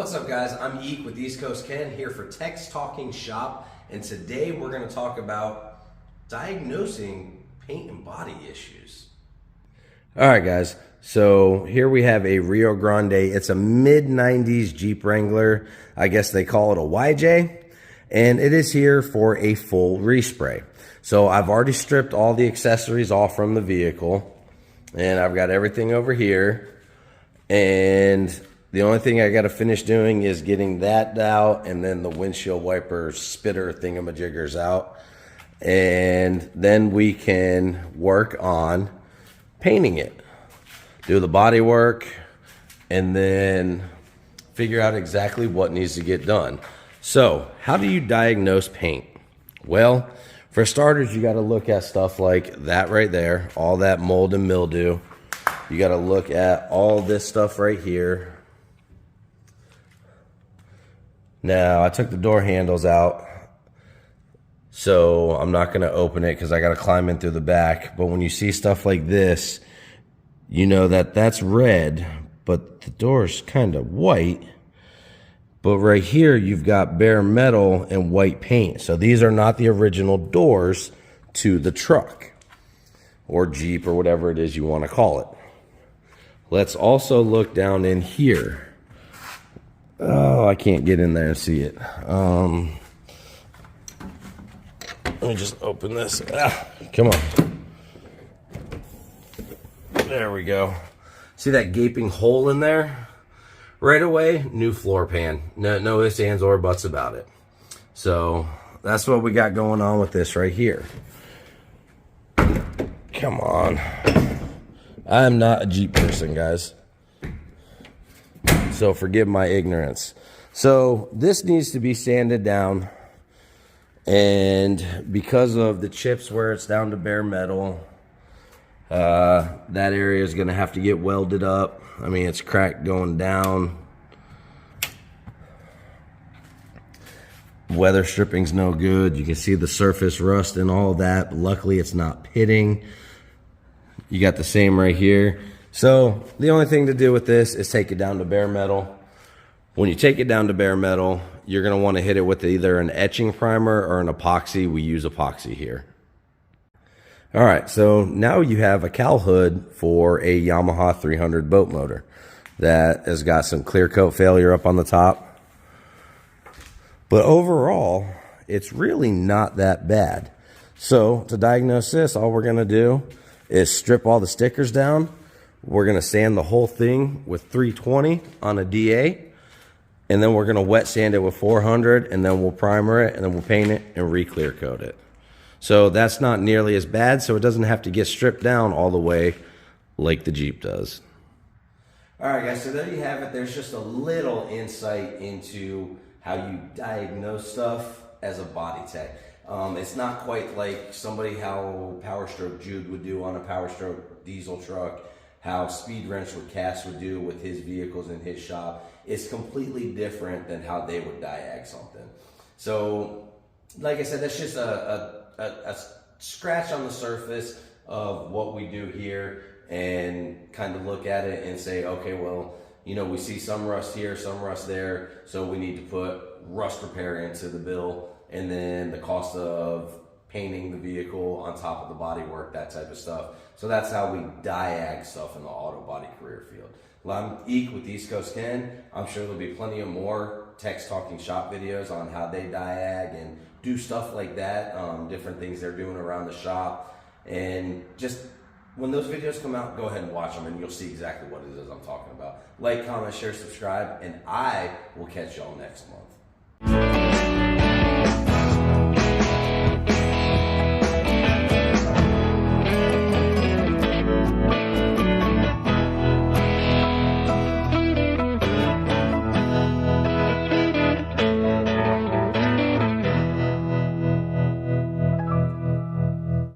What's up, guys? I'm Eek with East Coast Ken here for Text Talking Shop, and today we're going to talk about diagnosing paint and body issues. All right, guys. So here we have a Rio Grande. It's a mid-90s Jeep Wrangler. I guess they call it a YJ, and it is here for a full respray. So I've already stripped all the accessories off from the vehicle, and I've got everything over here, and the only thing I got to finish doing is getting that out, and then the windshield wiper spitter thingamajiggers out, and then we can work on painting it, do the body work, and then figure out exactly what needs to get done. So how do you diagnose paint? Well, for starters, you got to look at stuff like that right there, all that mold and mildew. You got to look at all this stuff right here. Now, I took the door handles out, so I'm not going to open it because I got to climb in through the back. But when you see stuff like this, you know that that's red, but the door's kind of white. But right here, you've got bare metal and white paint. So these are not the original doors to the truck or Jeep or whatever it is you want to call it. Let's also look down in here. Oh, I can't get in there and see it. Let me just open this. Come on. There we go. See that gaping hole in there? Right away, new floor pan. No ifs, ands, or buts about it. So that's what we got going on with this right here. Come on. I'm not a Jeep person, guys. So forgive my ignorance. So this needs to be sanded down, and because of the chips where it's down to bare metal, that area is going to have to get welded up. I mean, it's cracked going down. Weather stripping's no good. You can see the surface rust and all that, but luckily it's not pitting. You got the same right here. So the only thing to do with this is take it down to bare metal. When you take it down to bare metal, you're going to want to hit it with either an etching primer or an epoxy. We use epoxy here. All right, so now you have a cowl hood for a Yamaha 300 boat motor that has got some clear coat failure up on the top. But overall, it's really not that bad. So to diagnose this, all we're going to do is strip all the stickers down. We're going to sand the whole thing with 320 on a DA, and then we're going to wet sand it with 400, and then we'll primer it, and then we'll paint it and re-clear coat it. So that's not nearly as bad, so it doesn't have to get stripped down all the way like the Jeep does. All right, guys, so there you have it. There's just a little insight into how you diagnose stuff as a body tech. It's not quite like how Power Stroke Jude would do on a Power Stroke diesel truck, how Speed Wrench with Cass would do with his vehicles in his shop. It's completely different than how they would diag something. So, like I said, that's just a scratch on the surface of what we do here, and kind of look at it and say, okay, well, you know, we see some rust here, some rust there, so we need to put rust repair into the bill, and then the cost of painting the vehicle on top of the body work, that type of stuff. So that's how we diag stuff in the auto body career field. Well, I'm Eek with East Coast Ken. I'm sure there'll be plenty of more Text Talking Shop videos on how they diag and do stuff like that, different things they're doing around the shop. And just when those videos come out, go ahead and watch them, and you'll see exactly what it is I'm talking about. Like, comment, share, subscribe, and I will catch y'all next month.